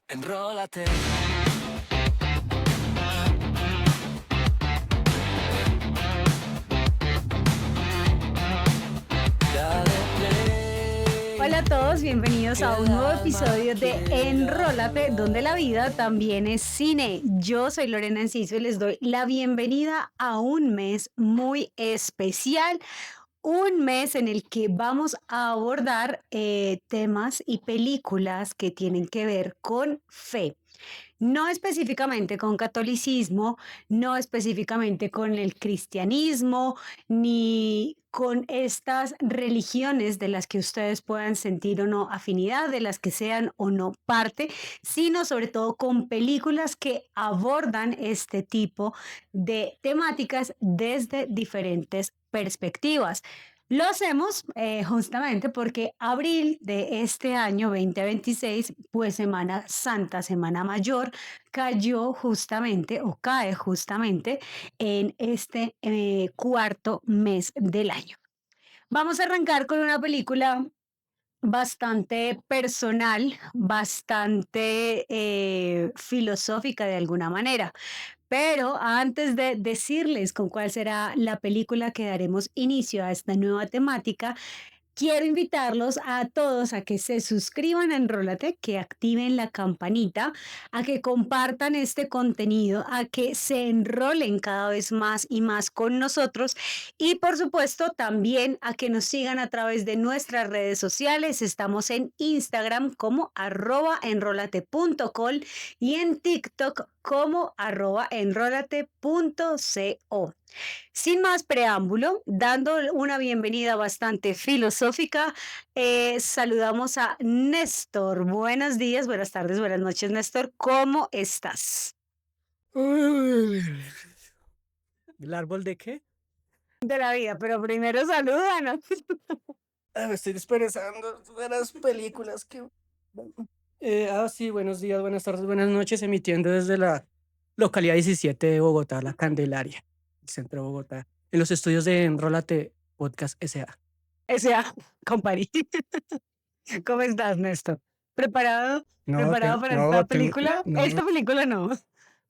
Enrólate. Dale play. Hola a todos, bienvenidos a un nuevo episodio de Enrólate, donde la vida también es cine. Yo soy Lorena Enciso y les doy la bienvenida a un mes muy especial. Un mes en el que vamos a abordar temas y películas que tienen que ver con fe. No específicamente con catolicismo, no específicamente con el cristianismo, ni con estas religiones de las que ustedes puedan sentir o no afinidad, de las que sean o no parte, sino sobre todo con películas que abordan este tipo de temáticas desde diferentes perspectivas. Lo hacemos justamente porque abril de este año 2026, pues Semana Santa, Semana Mayor, cayó justamente o cae justamente en este cuarto mes del año. Vamos a arrancar con una película bastante personal, bastante filosófica de alguna manera. Pero antes de decirles con cuál será la película que daremos inicio a esta nueva temática, quiero invitarlos a todos a que se suscriban a Enrólate, que activen la campanita, a que compartan este contenido, a que se enrolen cada vez más y más con nosotros y por supuesto también a que nos sigan a través de nuestras redes sociales. Estamos en Instagram como @enrolate.col y en TikTok como @enrolate.co. Sin más preámbulo, dando una bienvenida bastante filosófica, saludamos a Néstor. Buenos días, buenas tardes, buenas noches, Néstor. ¿Cómo estás? ¿El árbol de qué? De la vida, pero primero salúdanos. Me estoy desperezando. Buenas películas que... sí, buenos días, buenas tardes, buenas noches, emitiendo desde la localidad 17 de Bogotá, La Candelaria, el centro de Bogotá, en los estudios de Enrólate Podcast S.A. S.A. Company. ¿Cómo estás, Néstor? ¿Preparado? No, ¿Preparado para esta película? no, Esta película no,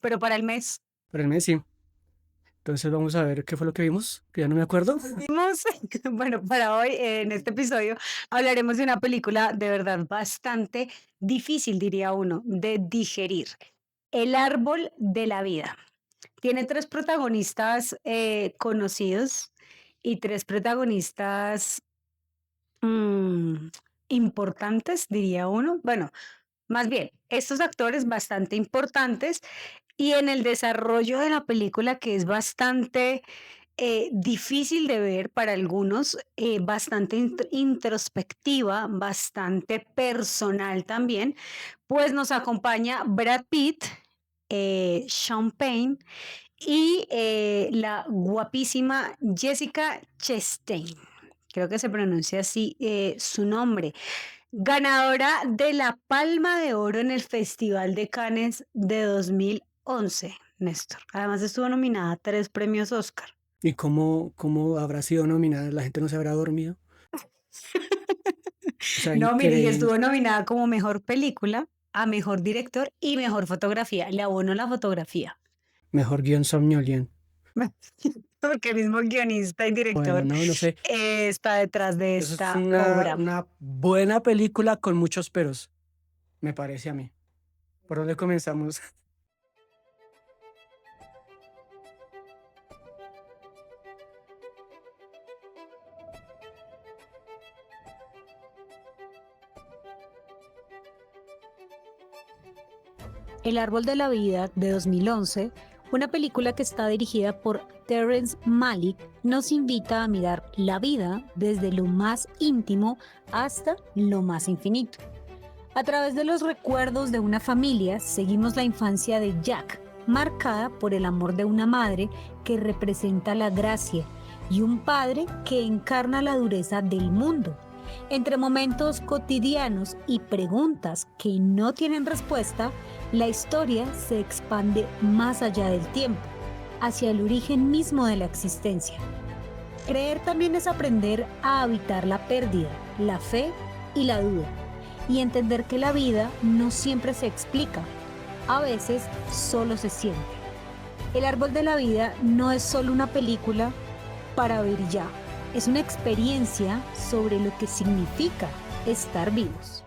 pero para el mes. pero el mes sí. Entonces vamos a ver qué fue lo que vimos, que ya no me acuerdo. Vimos, bueno, para hoy en este episodio hablaremos de una película de verdad bastante difícil, diría uno, de digerir. El árbol de la vida. Tiene tres protagonistas conocidos y tres protagonistas mm, importantes, diría uno. Bueno, más bien, estos actores bastante importantes y en el desarrollo de la película que es bastante difícil de ver para algunos, bastante introspectiva, bastante personal también, pues nos acompaña Brad Pitt, Sean Penn y la guapísima Jessica Chastain. Creo que se pronuncia así su nombre. Ganadora de la Palma de Oro en el Festival de Cannes de 2011, Néstor. Además estuvo nominada a 3 premios Oscar. ¿Y cómo habrá sido nominada? ¿La gente no se habrá dormido? O sea, No, mire, y increíble. estuvo nominada como mejor película, a mejor director y mejor fotografía. Le abonó la fotografía. Mejor guión somnoliento. Porque el mismo guionista y Bueno, director no sé. está detrás de Eso es esta obra. una buena película con muchos peros, me parece a mí. ¿Por dónde comenzamos? El árbol de la vida de 2011, una película que está dirigida por Terrence Malick, nos invita a mirar la vida desde lo más íntimo hasta lo más infinito. A través de los recuerdos de una familia, seguimos la infancia de Jack, marcada por el amor de una madre que representa la gracia y un padre que encarna la dureza del mundo. Entre momentos cotidianos y preguntas que no tienen respuesta, la historia se expande más allá del tiempo, hacia el origen mismo de la existencia. Creer también es aprender a habitar la pérdida, la fe y la duda, y entender que la vida no siempre se explica, a veces solo se siente. El árbol de la vida no es solo una película para ver y ya, es una experiencia sobre lo que significa estar vivos.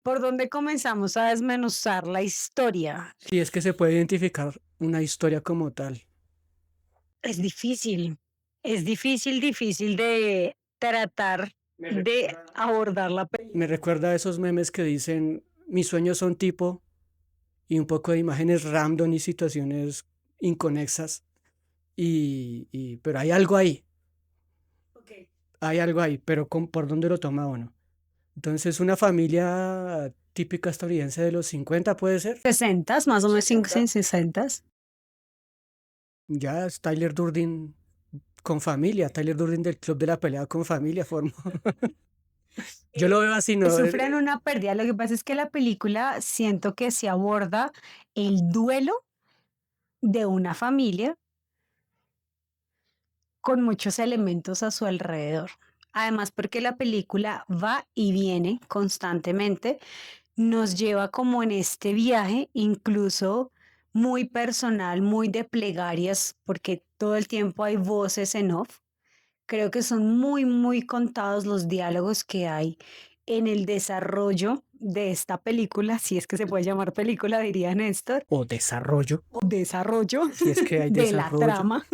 ¿Por dónde comenzamos a desmenuzar la historia? Si es que se puede identificar una historia como tal. Es difícil de tratar de abordar la Me recuerda a esos memes que dicen, mis sueños son tipo, y un poco de imágenes random y situaciones inconexas, pero hay algo ahí, pero ¿por dónde lo toma uno? Entonces, una familia típica estadounidense de los 50 puede ser. 60, más o menos 60. Ya es Tyler Durden con familia, Tyler Durden del Club de la Pelea con familia formó. Yo lo veo así, ¿no? Sufren una pérdida. Lo que pasa es que la película siento que se aborda el duelo de una familia con muchos elementos a su alrededor. Además, porque la película va y viene constantemente, nos lleva como en este viaje, incluso muy personal, muy de plegarias, porque todo el tiempo hay voces en off. Creo que son muy contados los diálogos que hay en el desarrollo de esta película, si es que se puede llamar película, diría Néstor, O desarrollo, o desarrollo si es que hay de la desarrollo. trama.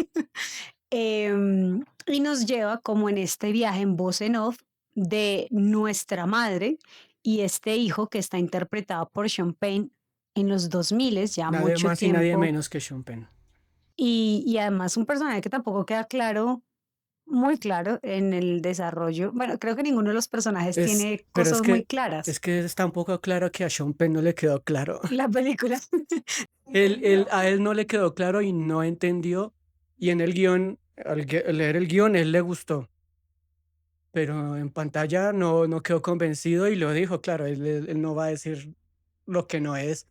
Y nos lleva como en este viaje en voz en off de nuestra madre y este hijo que está interpretado por Sean Penn en los 2000, ya Nadie mucho más y nadie tiempo. menos que Sean Penn. Y además un personaje que tampoco queda claro, muy claro en el desarrollo. Bueno, creo que ninguno de los personajes tiene Pero cosas muy claras. es que está un poco claro que a Sean Penn no le quedó claro. La película. A él no le quedó claro y no entendió. Y en el guión, al leer el guión, él le gustó. Pero en pantalla no quedó convencido y lo dijo, claro, él no va a decir lo que no es.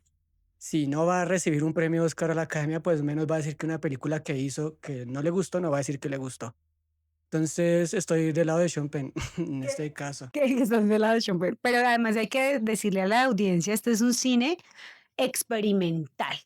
Si no va a recibir un premio Oscar a la Academia, pues menos va a decir que una película que hizo que no le gustó, no va a decir que le gustó. Entonces estoy del lado de Sean Penn en este caso. Que estás de lado de Sean Penn. Pero además hay que decirle a la audiencia, este es un cine experimental,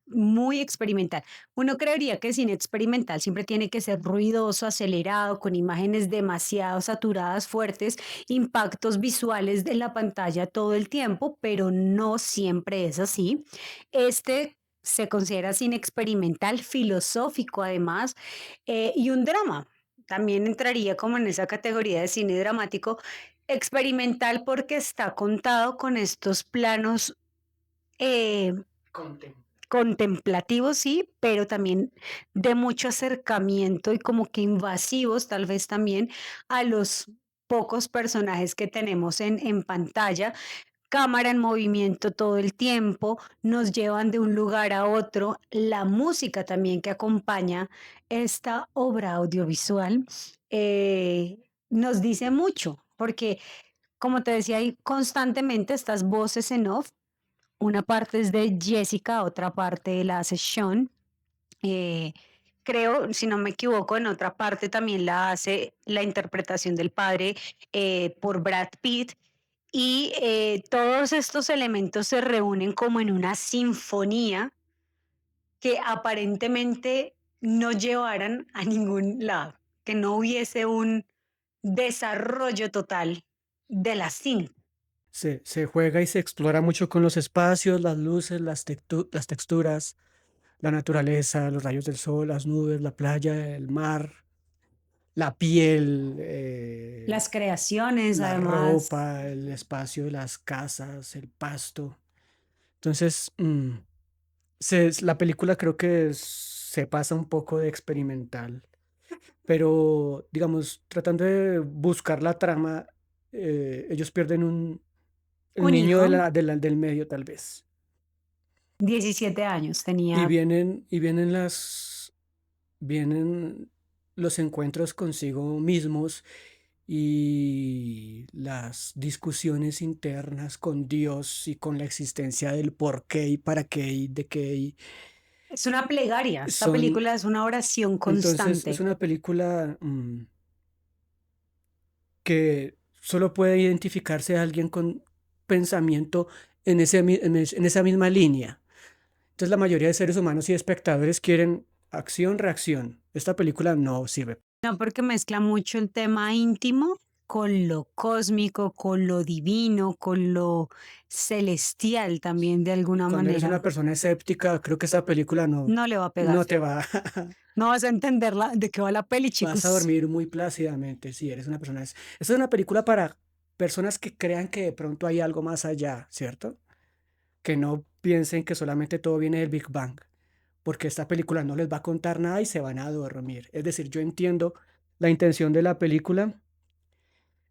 muy experimental. Uno creería que el cine experimental siempre tiene que ser ruidoso, acelerado, con imágenes demasiado saturadas, fuertes, impactos visuales de la pantalla todo el tiempo, pero no siempre es así. Este se considera cine experimental, filosófico además, y un drama. También entraría como en esa categoría de cine dramático, experimental porque está contado con estos planos eh, contemplativos, sí, pero también de mucho acercamiento y como que invasivos, tal vez también a los pocos personajes que tenemos en pantalla. Cámara en movimiento todo el tiempo, nos llevan de un lugar a otro. La música también que acompaña esta obra audiovisual nos dice mucho, porque como te decía, hay constantemente estas voces en off. Una parte es de Jessica, otra parte la hace Sean. Eh, Creo, si no me equivoco, en otra parte también la hace la interpretación del padre por Brad Pitt. Y todos estos elementos se reúnen como en una sinfonía que aparentemente no llevaran a ningún lado, que no hubiese un desarrollo total de la cinta. Se juega y se explora mucho con los espacios, las luces, las texturas, la naturaleza, los rayos del sol, las nubes, la playa, el mar, la piel, Las creaciones, la además. ropa, el espacio de las casas, el pasto. Entonces, la película creo que se pasa un poco de experimental, pero digamos, tratando de buscar la trama, ellos pierden el Un niño hijo, del medio tal vez. 17 años Y tenía. vienen los encuentros consigo mismos y las discusiones internas con Dios y con la existencia del por qué y para qué y de qué Es una plegaria. Esta son, película es una oración entonces es constante. una película que solo puede identificarse a alguien con pensamiento en esa misma línea. Entonces la mayoría de seres humanos y espectadores quieren acción, reacción. Esta película no sirve. No, porque mezcla mucho el tema íntimo con lo cósmico, con lo divino, con lo celestial también de alguna Cuando eres una manera. persona escéptica, creo que esta película No le va a pegar. no te va, No vas a entender de qué va la peli, vas a chicos. dormir muy plácidamente si eres una persona. Esta es una película para personas que crean que de pronto hay algo más allá, ¿cierto? Que no piensen que solamente todo viene del Big Bang, porque esta película no les va a contar nada y se van a dormir. Es decir, yo entiendo la intención de la película,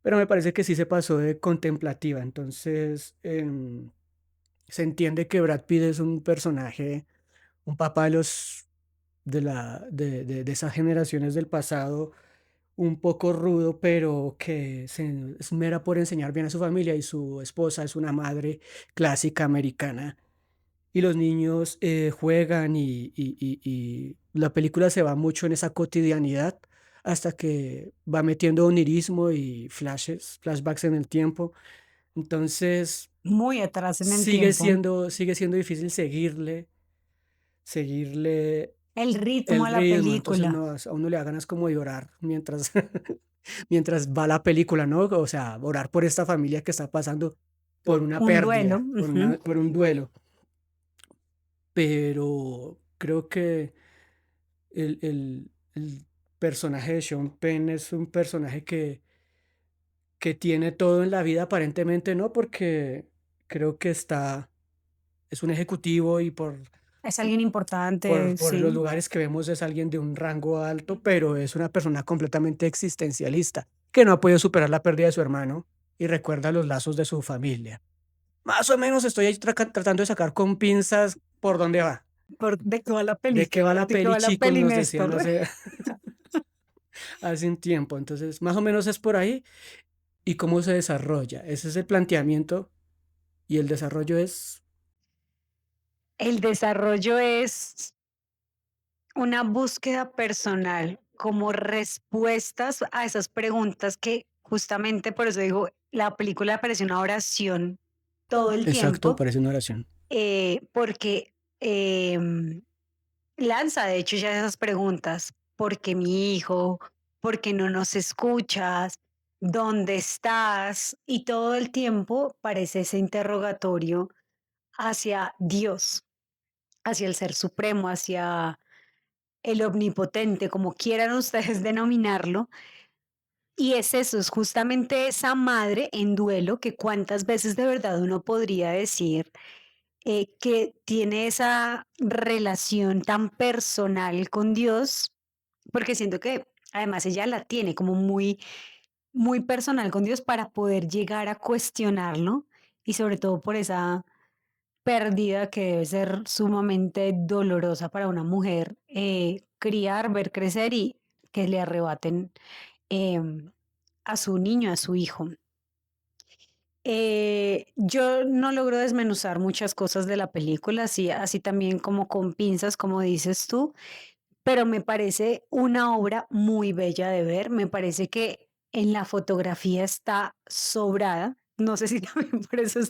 pero me parece que sí se pasó de contemplativa. Entonces, se entiende que Brad Pitt es un personaje, un papá de de esas generaciones del pasado, un poco rudo, pero que se esmera por enseñar bien a su familia, y su esposa es una madre clásica americana. Y los niños juegan y la película se va mucho en esa cotidianidad hasta que va metiendo onirismo y flashbacks en el tiempo. Entonces Muy atrás en el tiempo. sigue siendo difícil seguirle El ritmo el a la ritmo. Entonces película. no, a uno le da ganas como de llorar mientras, mientras va la película, ¿no? O sea, orar por esta familia que está pasando por una Un duelo. pérdida, por un duelo. Pero creo que el personaje de Sean Penn es un personaje que tiene todo en la vida, aparentemente no, porque creo que es un ejecutivo y Es alguien importante, por los sí. lugares que vemos es alguien de un rango alto, pero es una persona completamente existencialista, que no ha podido superar la pérdida de su hermano y recuerda los lazos de su familia. Más o menos estoy ahí tratando de sacar con pinzas por dónde va. ¿De qué va la ¿De peli? qué va la ¿De qué peli, va la chicos? peli, Nos decían Néstor? hace un tiempo. Entonces, más o menos es por ahí. ¿Y cómo se desarrolla? Ese es el planteamiento y el desarrollo es El desarrollo es una búsqueda personal, como respuestas a esas preguntas que justamente por eso digo, la película parece una oración todo el exacto, tiempo, parece una oración. porque lanza de hecho ya esas preguntas, ¿por qué mi hijo? ¿Por qué no nos escuchas? ¿Dónde estás? Y todo el tiempo parece ese interrogatorio hacia Dios, hacia el Ser Supremo, hacia el omnipotente, como quieran ustedes denominarlo. Y es eso, es justamente esa madre en duelo que cuántas veces de verdad uno podría decir que tiene esa relación tan personal con Dios, porque siento que además ella la tiene como muy, muy personal con Dios para poder llegar a cuestionarlo y sobre todo por esa pérdida que debe ser sumamente dolorosa para una mujer, criar, ver crecer y que le arrebaten em, a su niño, a su hijo. Yo no logro desmenuzar muchas cosas de la película, así también como con pinzas, como dices tú, pero me parece una obra muy bella de ver. Me parece que en la fotografía está sobrada. No sé si también por eso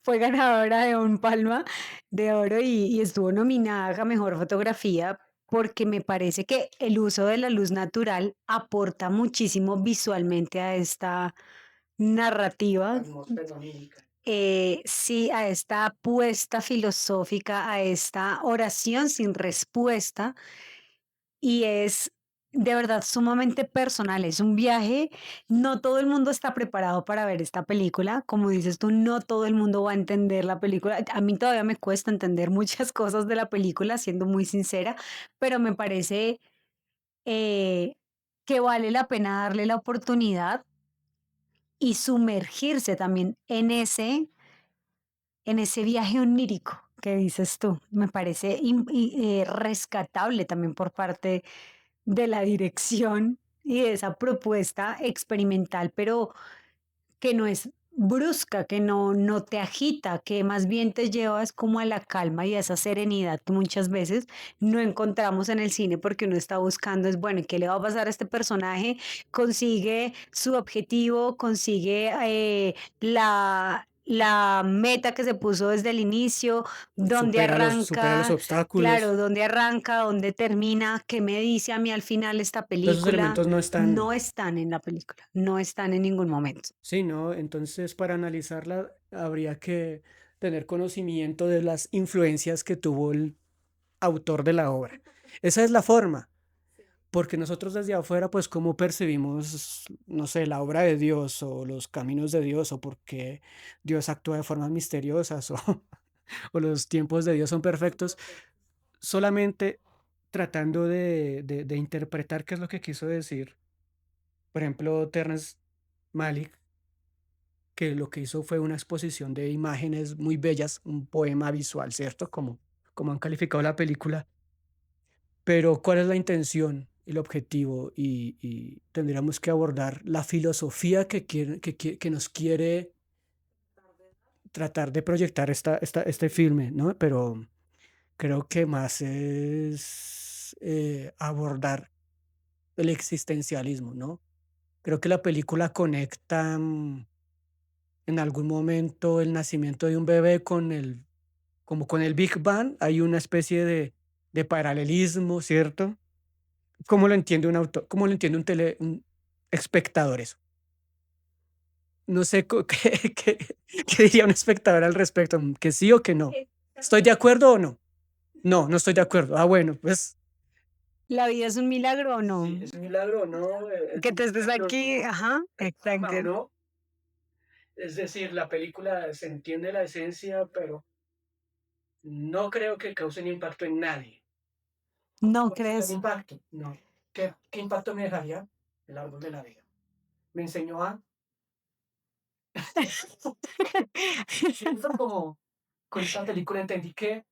fue ganadora de un Palma de Oro y estuvo nominada a Mejor Fotografía, porque me parece que el uso de la luz natural aporta muchísimo visualmente a esta narrativa. Atmósfera onírica. Sí, a esta apuesta filosófica, a esta oración sin respuesta y es de verdad sumamente personal. Es un viaje, no todo el mundo está preparado para ver esta película. Como dices tú, no todo el mundo va a entender la película. A mí todavía me cuesta entender muchas cosas de la película, siendo muy sincera, pero me parece que vale la pena darle la oportunidad y sumergirse también en ese viaje onírico que dices tú. Me parece rescatable también por parte de la dirección y de esa propuesta experimental, pero que no es brusca, que no te agita, que más bien te llevas como a la calma y a esa serenidad que muchas veces no encontramos en el cine porque uno está buscando es, bueno, ¿qué le va a pasar a este personaje? Consigue su objetivo, consigue la meta que se puso desde el inicio, dónde supera los arranca, claro, obstáculos. dónde arranca, dónde termina, qué me dice a mí al final esta Todos esos película. elementos no No están, están en la película, no están en ningún momento. sí, ¿no? Entonces, para analizarla, habría que tener conocimiento de las influencias que tuvo el autor de la obra. Esa es la forma, porque nosotros desde afuera, pues, cómo percibimos, no sé, la obra de Dios o los caminos de Dios, o por qué Dios actúa de formas misteriosas, o, o los tiempos de Dios son perfectos, solamente tratando de interpretar qué es lo que quiso decir. Por ejemplo, Terrence Malick, que lo que hizo fue una exposición de imágenes muy bellas, un poema visual, ¿cierto? Como han calificado la película. Pero ¿cuál es la intención, el objetivo? Y tendríamos que abordar la filosofía que nos quiere tratar de proyectar este filme, ¿no? Pero creo que más es abordar el existencialismo, ¿no? Creo que la película conecta en algún momento el nacimiento de un bebé como con el Big Bang, hay una especie de paralelismo, ¿cierto? ¿Cómo lo entiende un autor? ¿Cómo lo entiende un espectador eso? No sé qué diría un espectador al respecto, que sí o que no. ¿Estoy de acuerdo o no? No, no estoy de acuerdo. Ah, bueno, pues ¿La vida es un milagro o no? sí, es un milagro o no, Que te estés aquí, ajá, ama o exacto. no. Es decir, la película se entiende la esencia, pero no creo que cause un impacto en nadie. ¿No ¿Cuál sería el crees? impacto? No. ¿Qué impacto me dejaría? El árbol de la vida. Me enseñó a... Siento como con esta película entendí que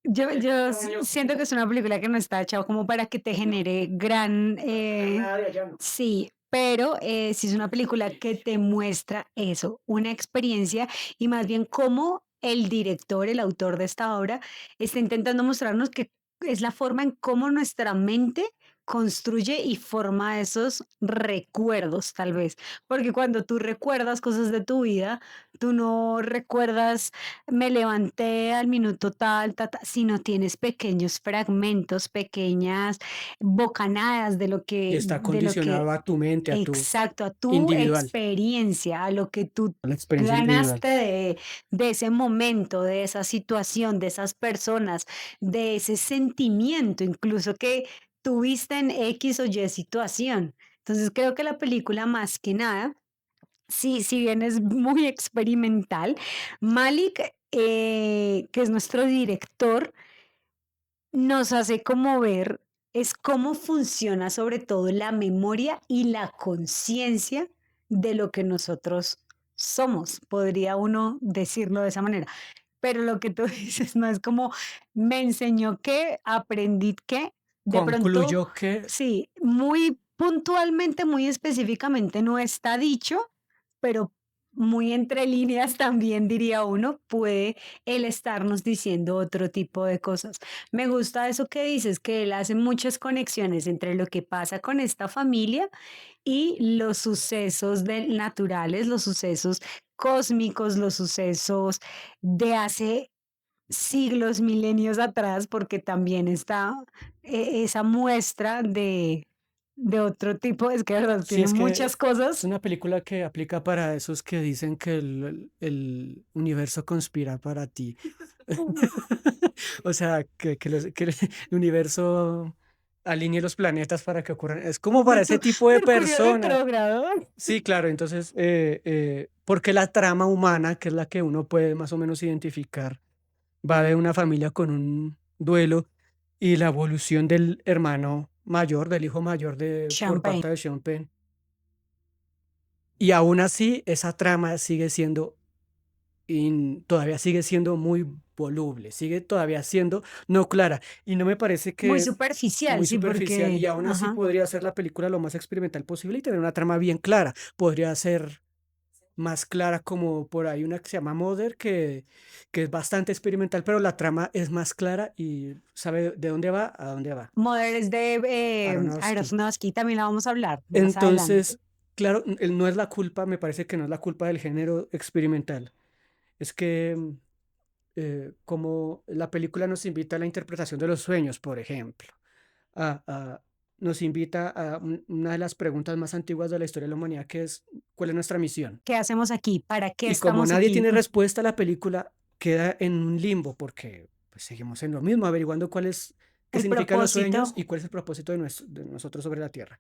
el extraño Siento que es una película que no está hecha como para que te no, genere gran, nada de allá, no. sí, pero sí es una película que te muestra eso, una experiencia y más bien cómo el director, el autor de esta obra, está intentando mostrarnos que es la forma en cómo nuestra mente construye y forma esos recuerdos, tal vez. Porque cuando tú recuerdas cosas de tu vida, tú no recuerdas me levanté al minuto tal, si no tienes pequeños fragmentos, pequeñas bocanadas Y está de lo que condicionado a tu mente, a tu exacto, a tu individual, experiencia, a lo que tú a la experiencia individual. ganaste de ese momento, de esa situación, de esas personas, de ese sentimiento incluso que tuviste en X o Y situación. Entonces creo que la película más que nada sí, si bien es muy experimental, Malik, que es nuestro director, nos hace como ver es cómo funciona sobre todo la memoria y la conciencia de lo que nosotros somos, podría uno decirlo de esa manera. Pero lo que tú dices no es como me enseñó que, aprendí que, de pronto, Concluyo que sí, muy puntualmente, muy específicamente no está dicho, pero muy entre líneas también diría uno, puede él estarnos diciendo otro tipo de cosas. Me gusta eso que dices, que él hace muchas conexiones entre lo que pasa con esta familia y los sucesos naturales, los sucesos cósmicos, los sucesos de hace siglos, milenios atrás, porque también está esa muestra de otro tipo, es que de verdad sí, tiene es que muchas es cosas. una película que aplica para esos que dicen que el universo conspira para ti. O sea, que el universo alinee los planetas para que ocurran. Es como para ese tipo de Mercurio personas. retrógrado. Sí, claro, entonces, porque la trama humana, que es la que uno puede más o menos identificar, va de una familia con un duelo y la evolución del hermano mayor, del hijo mayor por Champagne. parte de Sean Penn. Y aún así, esa trama sigue siendo y todavía sigue siendo muy voluble, sigue todavía siendo no clara. Y no me parece Muy que superficial, muy sí, superficial, y porque, aún así ajá. podría ser la película lo más experimental posible y tener una trama bien clara. Podría ser más clara, como por ahí una que se llama Mother, que es bastante experimental, pero la trama es más clara y sabe de dónde va a dónde va. Models de Aronofsky. Aronofsky también la vamos a hablar más adelante. Entonces, claro, no es la culpa, me parece que no es la culpa del género experimental. Es que como la película nos invita a la interpretación de los sueños, por ejemplo, a- a- nos invita a una de las preguntas más antiguas de la historia de la humanidad, que es, ¿cuál es nuestra misión? ¿Qué hacemos aquí? ¿Para qué Y como estamos nadie aquí? tiene respuesta, la película queda en un limbo porque pues, seguimos en lo mismo, averiguando qué El significan los sueños propósito. y cuál es el propósito de nosotros sobre la Tierra.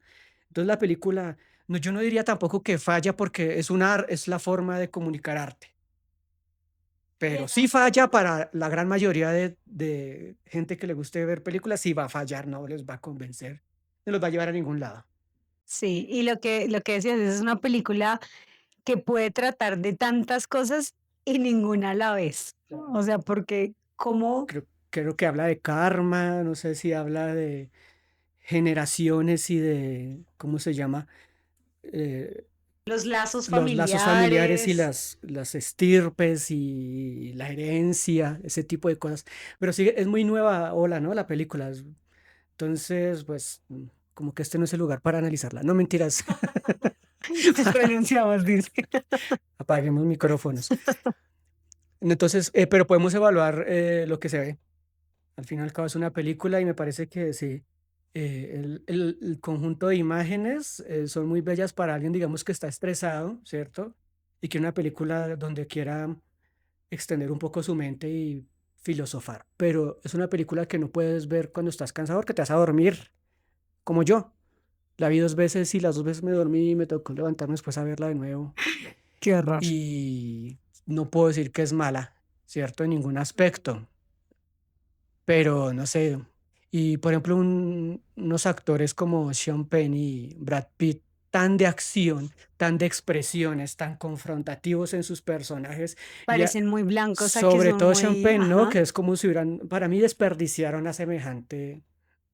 Entonces la película, no, yo no diría tampoco que falla porque es la forma de comunicar arte, pero sí falla para la gran mayoría de gente que le guste ver películas, sí va a fallar, no les va a convencer, no los va a llevar a ningún lado. Sí, y lo que decías, es una película que puede tratar de tantas cosas y ninguna a la vez. O sea, porque como Creo que habla de karma, no sé si habla de generaciones y de, ¿cómo se llama? Eh, los lazos los lazos familiares y familiares, las estirpes y la herencia, ese tipo de cosas. Pero sí, es muy nueva ola, ¿no? La película. Entonces, pues, como que este no es el lugar para analizarla. No mentiras. renunciamos, dice. Apaguemos micrófonos. Entonces, pero podemos evaluar lo que se ve. Al fin y al cabo es una película y me parece que sí, el conjunto de imágenes son muy bellas para alguien, digamos, que está estresado, ¿cierto? Y que una película donde quiera extender un poco su mente y filosofar. Pero es una película que no puedes ver cuando estás cansado porque te vas a dormir, como yo. La vi 2 veces y las 2 veces me dormí y me tocó levantarme después a verla de nuevo. Qué horror. Y no puedo decir que es mala, ¿cierto? En ningún aspecto. Pero no sé. Y por ejemplo, unos actores como Sean Penn y Brad Pitt, tan de acción, tan de expresiones, tan confrontativos en sus personajes, y Parecen muy blancos, o sea, que sobre son todo Sean muy, Penn, ¿no? ajá. Que es como si hubieran, para mí, desperdiciaron a semejante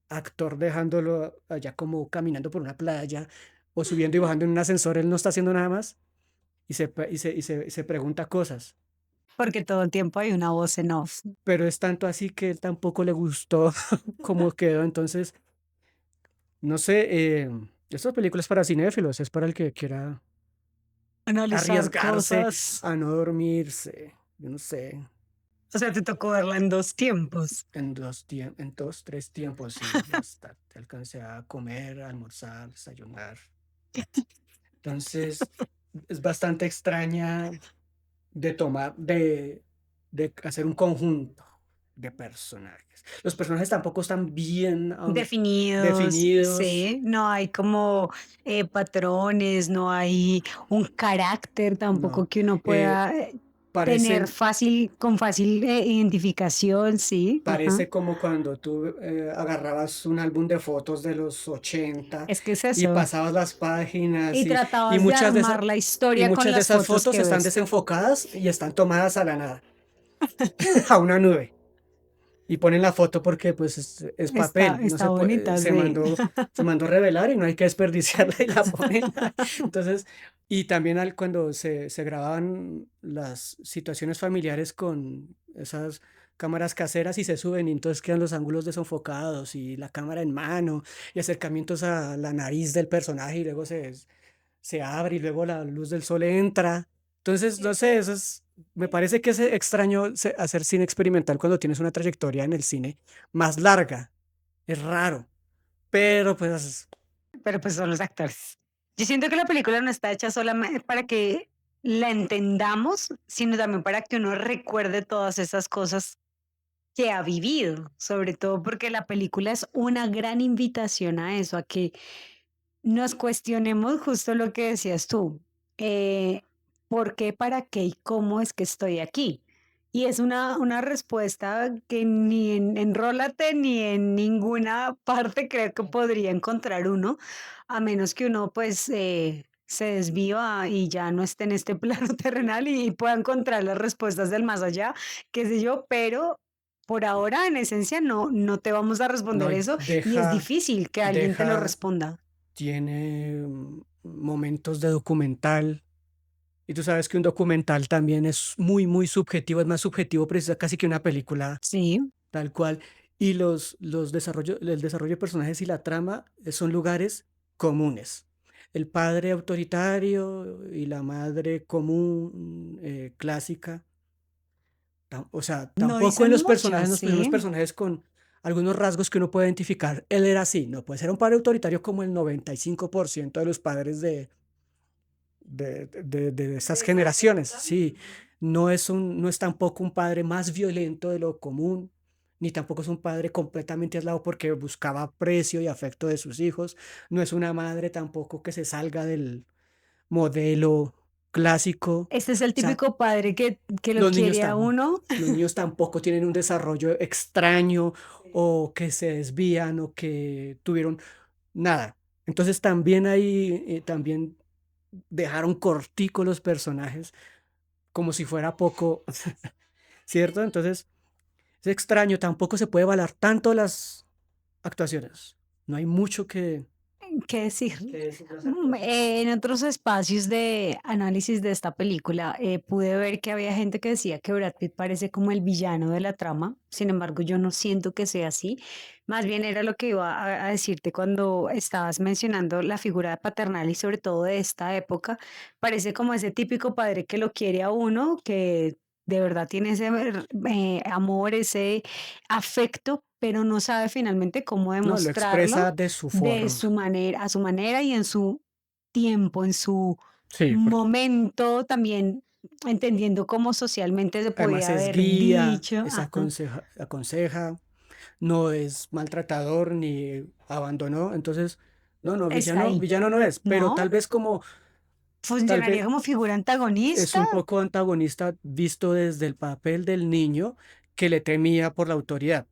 actor dejándolo allá como caminando por una playa o subiendo y bajando en un ascensor, él no está haciendo nada más y se pregunta cosas. Porque todo el tiempo hay una voz en off. Pero es tanto así que él tampoco le gustó cómo quedó. Entonces, no sé, esta película es para cinéfilos, es para el que quiera Analizar arriesgarse cosas. a no dormirse, yo no sé, O sea, te tocó verla en 2 tiempos. en 2, 3 tiempos, sí, hasta te alcancé a comer, a almorzar, desayunar. Entonces, es bastante extraña de tomar, de hacer un conjunto de personajes. Los personajes tampoco están bien Definidos, definidos. sí, no hay como, patrones, no hay un carácter tampoco No, que uno eh, pueda, tener parecen, fácil con fácil, identificación, sí, ajá. parece como cuando tú agarrabas un álbum de fotos de los 80 Es que es y eso. pasabas las páginas Y y tratabas de muchas de esas, armar la y historia con muchas de las esas fotos fotos que están ves. desenfocadas y están tomadas a la nada, a una nube. Y ponen la foto porque pues es Está papel, no está se puede, bonita, sí. se mandó revelar y no hay que desperdiciarla y la ponen. Entonces, y también cuando se grababan las situaciones familiares con esas cámaras caseras y se suben y entonces quedan los ángulos desenfocados y la cámara en mano y acercamientos a la nariz del personaje y luego se abre y luego la luz del sol entra. Entonces, no sé, me parece que es extraño hacer cine experimental cuando tienes una trayectoria en el cine más larga. Es raro, pero pues Pero, pues, son los actores. Yo siento que la película no está hecha solamente para que la entendamos, sino también para que uno recuerde todas esas cosas que ha vivido, sobre todo porque la película es una gran invitación a eso, a que nos cuestionemos justo lo que decías tú, ¿por qué, para qué y cómo es que estoy aquí? Y es una respuesta que ni en Enrólate ni en ninguna parte creo que podría encontrar uno, a menos que uno pues se desviva y ya no esté en este plano terrenal y pueda encontrar las respuestas del más allá, qué sé yo, pero por ahora, en esencia, no te vamos a No, responder y eso y es difícil que alguien te lo deja, responda. tiene momentos de documental. Y tú sabes que un documental también es muy, muy subjetivo, es más subjetivo, casi que una película Sí, tal cual. Y el desarrollo de personajes y la trama son lugares comunes. El padre autoritario y la madre común, clásica. O sea, no tampoco en dicen los mucho, personajes nos pusimos sí. personajes con algunos rasgos que uno puede identificar. Él era así, no puede ser un padre autoritario como el 95% de los padres de esas generaciones. Sí, no es tampoco un padre más violento de lo común, ni tampoco es un padre completamente aislado porque buscaba aprecio y afecto de sus hijos. No es una madre tampoco que se salga del modelo clásico. Este es el O sea, típico padre que lo los niños, quiere a uno. los niños tampoco tienen un desarrollo extraño o que se desvían o que tuvieron nada. Entonces también ahí, también dejaron cortico los personajes como si fuera poco, ¿cierto? Entonces es extraño, tampoco se puede evaluar tanto las actuaciones. No hay mucho ¿Qué decir? que decir de las actuaciones. En otros espacios de análisis de esta película, pude ver que había gente que decía que Brad Pitt parece como el villano de la trama. Sin embargo, yo no siento que sea así. Más bien era lo que iba a decirte cuando estabas mencionando la figura paternal y sobre todo de esta época. Parece como ese típico padre que lo quiere a uno, que de verdad tiene ese amor, ese afecto, pero no sabe finalmente cómo No, lo demostrarlo expresa de su de forma. su manera, a su manera y en su tiempo, en su Sí, porque momento, también entendiendo cómo socialmente se además podía es haber guía, dicho. es Ajá, aconseja, no es maltratador ni abandonó. Entonces, no, no, está ahí, villano no es, pero ¿no? tal Funcionaría vez como figura es antagonista, un poco antagonista visto desde el papel del niño que le temía por la autoridad,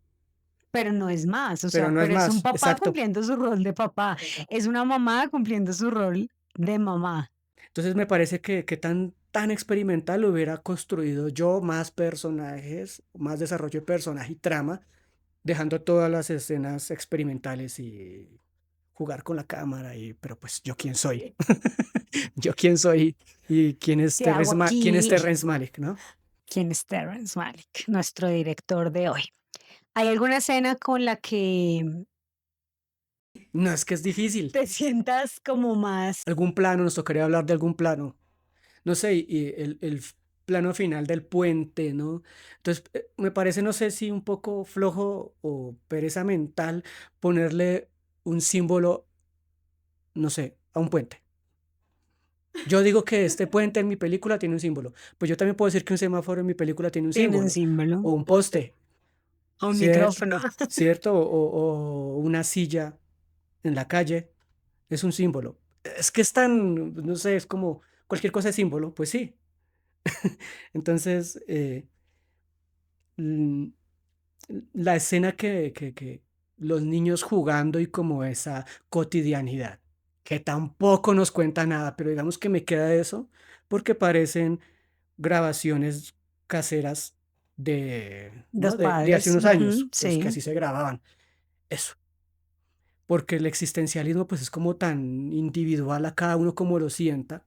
pero no es más, o pero sea, no es pero es un más, papá exacto. cumpliendo su rol de papá, es una mamá cumpliendo su rol de mamá. Entonces me parece que tan experimental hubiera construido yo más personajes, más desarrollo de personaje y trama, dejando todas las escenas experimentales y jugar con la cámara pero pues yo quién soy, yo quién soy y ¿Qué hago Quién es aquí? Terrence Malick, ¿no? ¿Quién es Terrence Malick, nuestro director de hoy? ¿Hay alguna escena con la que No, es que es difícil. te sientas como más? Algún plano, nos tocaría hablar de algún plano. No sé, y plano final del puente, ¿no? Entonces, me parece, no sé si un poco flojo o pereza mental ponerle un símbolo, no sé, a un puente. Yo digo que este puente en mi película tiene un símbolo. Pues yo también puedo decir que un semáforo en mi película tiene un Tiene un símbolo. símbolo, O un poste, o un ¿cierto? micrófono. ¿Cierto? O una silla en la calle es un símbolo. Es que es tan, no sé, es como cualquier cosa es símbolo, pues sí. Entonces, mm, la escena que los niños jugando y como esa cotidianidad, que tampoco nos cuenta nada, pero digamos que me queda eso, porque parecen grabaciones caseras Los ¿no? De hace padres, unos años, ujú, pues que sí. así se grababan. Eso, porque el existencialismo pues es como tan individual a cada uno como lo sienta,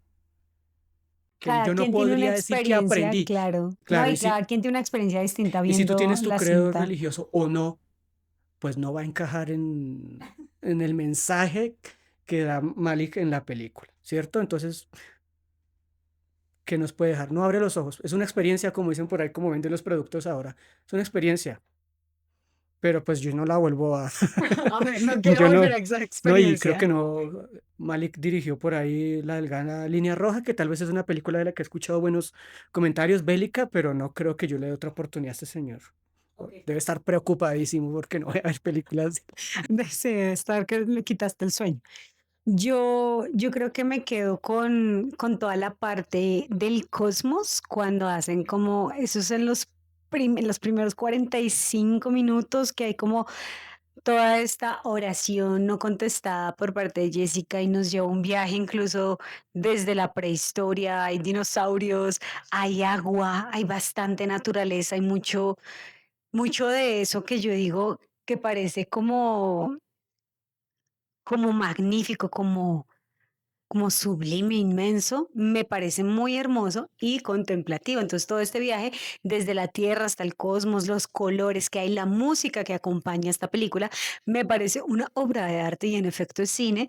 que Cada yo no quien tiene una podría decir que experiencia, aprendí. claro. No, Claro, y cada quien tiene una experiencia distinta y si tú viendo tienes tu la credo cinta. religioso o no, pues no va a encajar en el mensaje que da Malik en la película, ¿cierto? Entonces, ¿qué nos puede dejar? No abre los ojos. Es una experiencia, como dicen por ahí, como venden los productos ahora. Es una experiencia, pero pues yo no la vuelvo a... A ver, no quiero Yo volver no, a esa no, y creo experiencia. que no. Malik dirigió por ahí La Delgada Línea Roja, que tal vez es una película de la que he escuchado buenos comentarios, bélica, pero no creo que yo le dé otra oportunidad a este señor. Debe estar preocupadísimo porque no voy a ver películas. Sí, de estar que le quitaste el sueño. Yo creo que me quedo con toda la parte del cosmos cuando hacen como esos en los primeros 45 minutos que hay como toda esta oración no contestada por parte de Jessica y nos lleva a un viaje incluso desde la prehistoria, hay dinosaurios, hay agua, hay bastante naturaleza, hay mucho de eso que yo digo que parece como magnífico, como sublime, inmenso, me parece muy hermoso y contemplativo. Entonces, todo este viaje, desde la Tierra hasta el cosmos, los colores que hay, la música que acompaña esta película, me parece una obra de arte y en efecto es cine,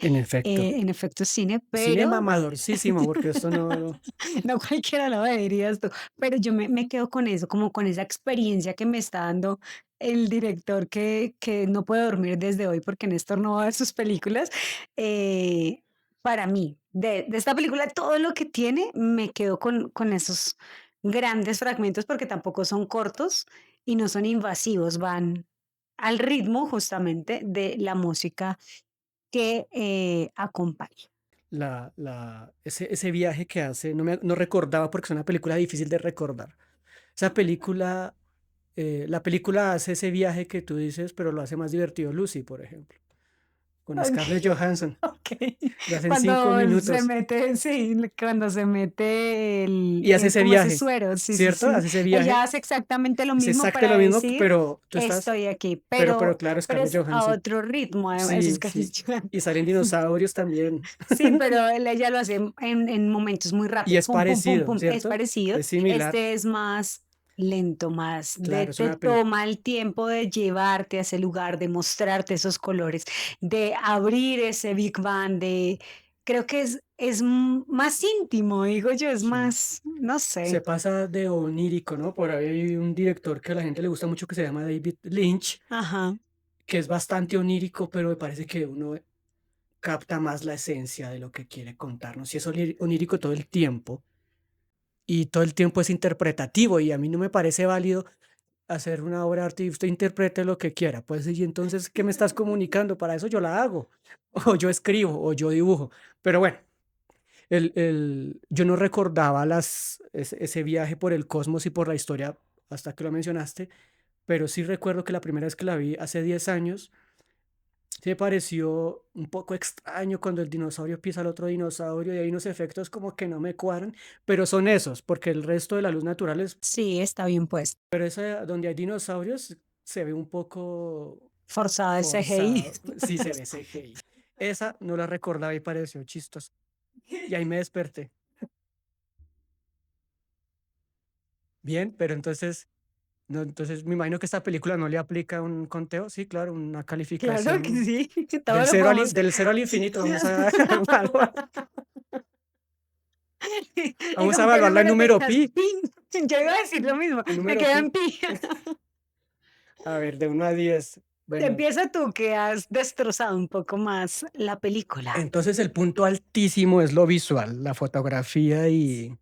Cine pero mamadorcísimo, porque esto no. no cualquiera lo ve, dirías tú, pero yo me quedo con eso, como con esa experiencia que me está dando el director que no puede dormir desde hoy porque Néstor no va a ver sus películas. eh, para mí, de esta película, todo lo que tiene, me quedo con esos grandes fragmentos porque tampoco son cortos y no son invasivos, van al ritmo justamente de la música que acompaña. Ese viaje que hace, no recordaba porque es una película difícil de recordar. Esa película, la película hace ese viaje que tú dices, pero lo hace más divertido Lucy, por ejemplo, con Scarlett Johansson. Okey. Lo hace en cinco Cuando se minutos mete sí, cuando se mete y hace ese como ese viaje, suero, sí, sí, ¿cierto? sí. Hace ese viaje, Ella hace exactamente lo es mismo exacto para lo mismo, decir: pero tú estás, "Estoy aquí", pero claro, pero Scarlett es a Johansson. otro ritmo, además, es Sí, casi sí. Y salen dinosaurios también. sí, pero ella lo hace en momentos muy Y rápidos, es pum, pum, pum, parecido, pum, es ¿cierto? parecido. Es similar. Este es más lento, más Claro, es te una película. toma el tiempo de llevarte a ese lugar, de mostrarte esos colores, de abrir ese Big Bang, de creo que más íntimo, digo yo, es Sí. más, no Se sé. pasa de onírico, ¿no? Por ahí hay un director que a la gente le gusta mucho que se llama David Lynch, Ajá. que es bastante onírico, pero me parece que uno capta más la esencia de lo que quiere contarnos. Si es onírico todo el tiempo y todo el tiempo es interpretativo y a mí no me parece válido hacer una obra de arte y usted interprete lo que quiera. Pues, y entonces, ¿qué me estás comunicando? Para eso yo la hago, o yo escribo, o yo dibujo. Pero bueno, yo no recordaba ese viaje por el cosmos y por la historia hasta que lo mencionaste, pero sí recuerdo que la primera vez que la vi hace 10 años, sí me pareció un poco extraño cuando el dinosaurio pisa al otro dinosaurio y hay unos efectos como que no me cuadran, pero son esos, porque el resto de la luz natural es, Sí, está bien puesto. pero esa donde hay dinosaurios se ve un poco Forzada el CGI. forzado, sí se ve CGI. Esa no la recordaba y pareció chistoso. Y ahí me desperté. Bien, pero entonces, no, entonces me imagino que esta película no le aplica un conteo. Sí, claro, una Claro que calificación sí, todo lo podemos del cero al infinito. Vamos a evaluar, ¿Y vamos a con qué evaluarla en número te número quedas? pi. Pi. Yo iba a decir lo mismo, En me número quedo pi. en pi. A ver, de 1 a 10. Bueno, Empieza tú, que has destrozado un poco más la película. entonces el punto altísimo es lo visual, la fotografía y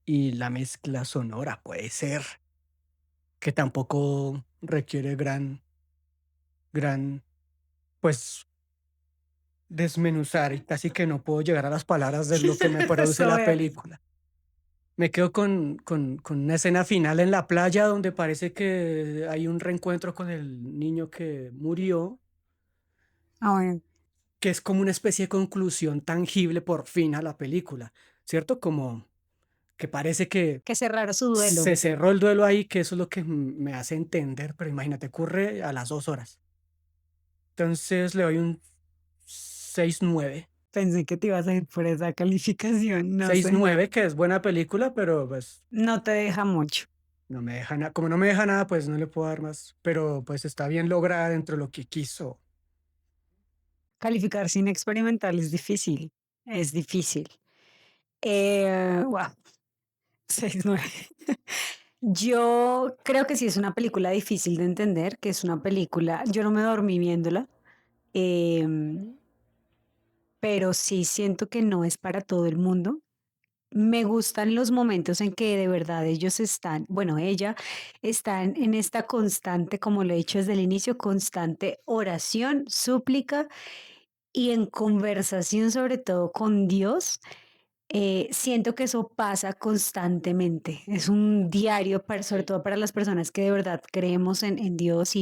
la mezcla sonora, puede ser, que tampoco requiere gran, pues desmenuzar y casi que no puedo llegar a las palabras de lo que me produce Eso la veo. película. Me quedo con una escena final en la playa donde parece que hay un reencuentro con el niño que murió, Ah, bueno, que es como una especie de conclusión tangible por fin a la película, ¿cierto? Como que parece que que cerrara su duelo. se cerró el duelo ahí, que eso es lo que me hace entender, pero imagínate, ocurre a las 2 horas. Entonces le doy un 6-9. Pensé que te ibas a ir por esa calificación, no seis sé. nueve que es buena película, pero pues No te deja mucho. no me deja nada. Como no me deja nada, pues no le puedo dar más. Pero pues está bien lograda dentro de lo que quiso. Calificar sin experimental es difícil. Es difícil. Wow, 6-9. Yo creo que sí es una película difícil de entender, que es una película, yo no me dormí viéndola, em, pero sí siento que no es para todo el mundo. Me gustan los momentos en que de verdad ellos están, bueno, ella está en esta constante, como lo he dicho desde el inicio, constante oración, súplica y en conversación sobre todo con Dios. Siento que eso pasa constantemente. Es un diario, sobre todo para las personas que de verdad creemos en Dios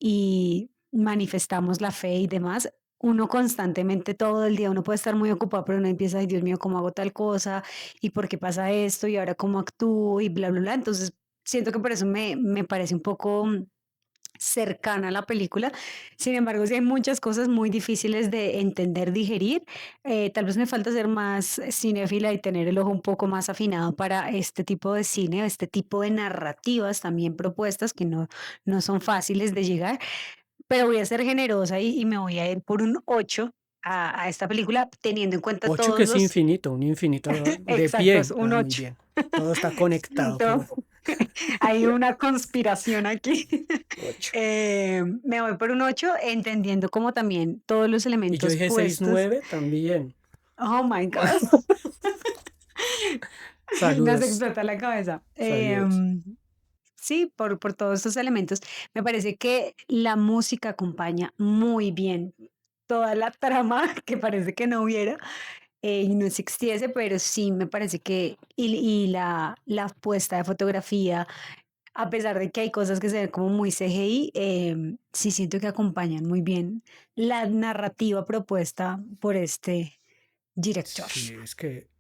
y manifestamos la fe y demás, uno constantemente todo el día, uno puede estar muy ocupado, pero uno empieza, ay Dios mío, ¿cómo hago tal cosa? ¿Y por qué pasa esto? ¿Y ahora cómo actúo? Y bla, bla, bla. Entonces, siento que por eso me parece un poco cercana a la película. Sin embargo, sí hay muchas cosas muy difíciles de entender, digerir. Tal vez me falta ser más cinéfila y tener el ojo un poco más afinado para este tipo de cine, este tipo de narrativas también propuestas que no son fáciles de llegar, pero voy a ser generosa y me voy a ir por un 8 a esta película, teniendo en cuenta 8 que todos es los... infinito, un infinito de Exacto, es pie. un Ah, muy 8. bien. Todo está conectado Todo- por Hay una conspiración aquí. 8. Me voy por un 8, entendiendo como también todos los Y yo elementos dije 6 puestos. 9 también. Oh my God, nos Saludos, explota la cabeza. saludos. Sí, por todos estos elementos. Me parece que la música acompaña muy bien toda la trama que parece que no hubiera y no existiese, pero sí me parece que, y la puesta de fotografía, a pesar de que hay cosas que se ven como muy CGI, sí siento que acompañan muy bien la narrativa propuesta por este director. Sí, es que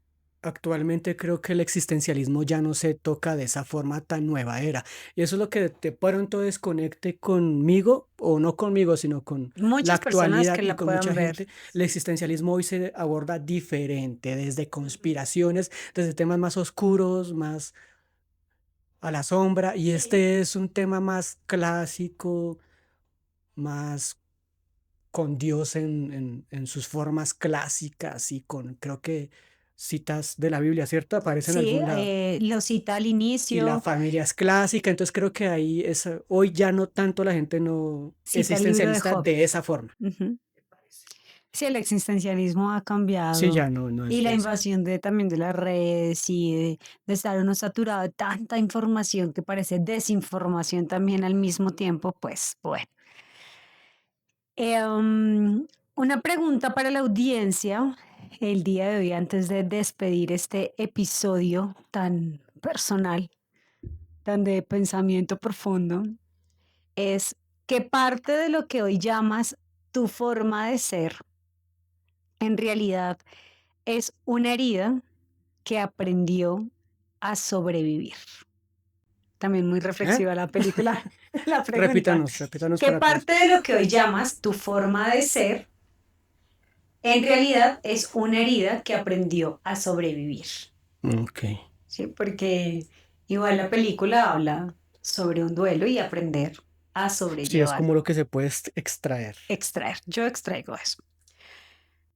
actualmente creo que el existencialismo ya no se toca de esa forma tan nueva era. Y eso es lo que de pronto desconecte conmigo, o no conmigo, sino con la Muchas personas actualidad que y la con puedan mucha ver. gente. El existencialismo hoy se aborda diferente, desde conspiraciones, desde temas más oscuros, más a la sombra. Y este es un tema más clásico, más con Dios en sus formas clásicas y con, creo que citas de la Biblia, ¿cierto? Aparece en Sí, algún lado. lo cita al Y la inicio, familia es clásica, entonces creo que ahí es, hoy ya no tanto la gente no cita el libro de existencialista Job. de esa forma. Ujú. Sí, el existencialismo ha Sí, cambiado ya no y es la de esa. invasión también de las redes y de estar uno saturado de tanta información que parece desinformación también al mismo tiempo, pues bueno. Una pregunta para la audiencia el día de hoy antes de despedir este episodio tan personal, tan de pensamiento profundo, es ¿qué parte de lo que hoy llamas tu forma de ser en realidad es una herida que aprendió a sobrevivir? También muy ¿Eh? reflexiva la película, la pregunta. Repítanos ¿Qué para atrás. parte de lo que hoy llamas tu forma de ser en realidad es una herida que aprendió a sobrevivir? Ok. ¿Sí? Porque igual la película habla sobre un duelo y aprender a Sí, es sobrellevar, como lo que se puede extraer. extraer. Yo extraigo eso.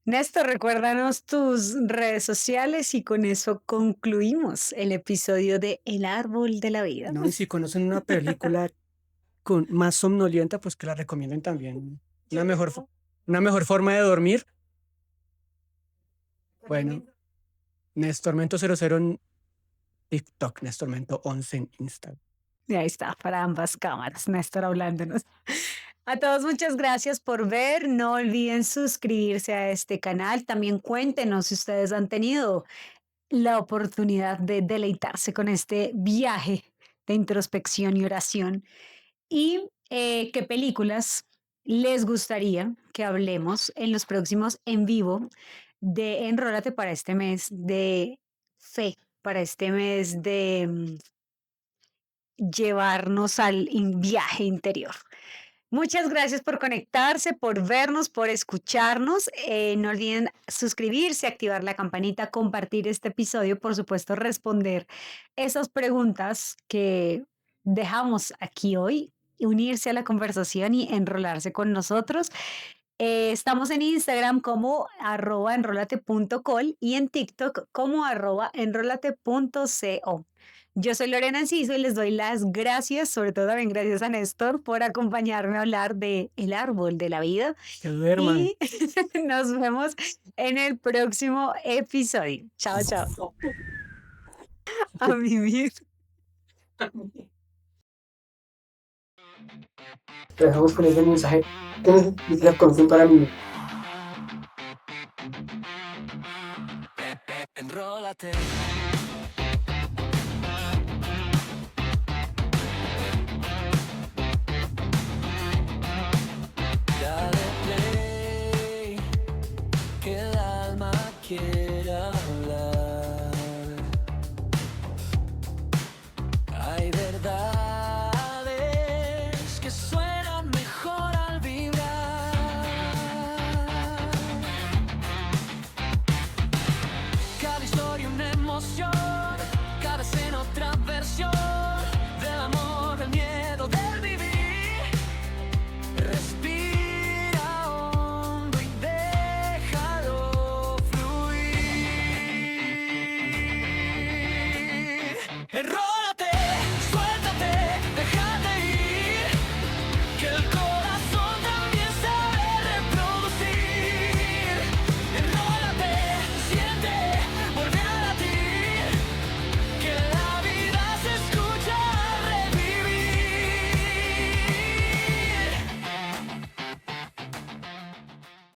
Néstor, recuérdanos tus redes sociales y con eso concluimos el episodio de El Árbol de la Vida. ¿No? Y si conocen una película con más somnolienta, pues que la recomienden también. Una mejor forma de dormir. Bueno, Nestormento 00 en TikTok, Nestormento 11 en Instagram. Y ahí está, para ambas cámaras, Néstor hablándonos. A todos muchas gracias por ver. No olviden suscribirse a este canal. También cuéntenos si ustedes han tenido la oportunidad de deleitarse con este viaje de introspección y oración. Y qué películas les gustaría que hablemos en los próximos en vivo de Enrólate para este mes de fe, para este mes de llevarnos al viaje interior. Muchas gracias por conectarse, por vernos, por escucharnos. No olviden suscribirse, activar la campanita, compartir este episodio, por supuesto, responder esas preguntas que dejamos aquí hoy, unirse a la conversación y enrolarse con nosotros. Estamos en Instagram como @enrolate.col y en TikTok como @enrolate.co. Yo soy Lorena Enciso y les doy las gracias, sobre todo también gracias a Néstor por acompañarme a hablar de El Árbol de la Vida Que duerman. y nos vemos en el próximo episodio. Chao, chao. A vivir. Te dejamos con ese mensaje. La canción para mí. Enrólate. enrólate.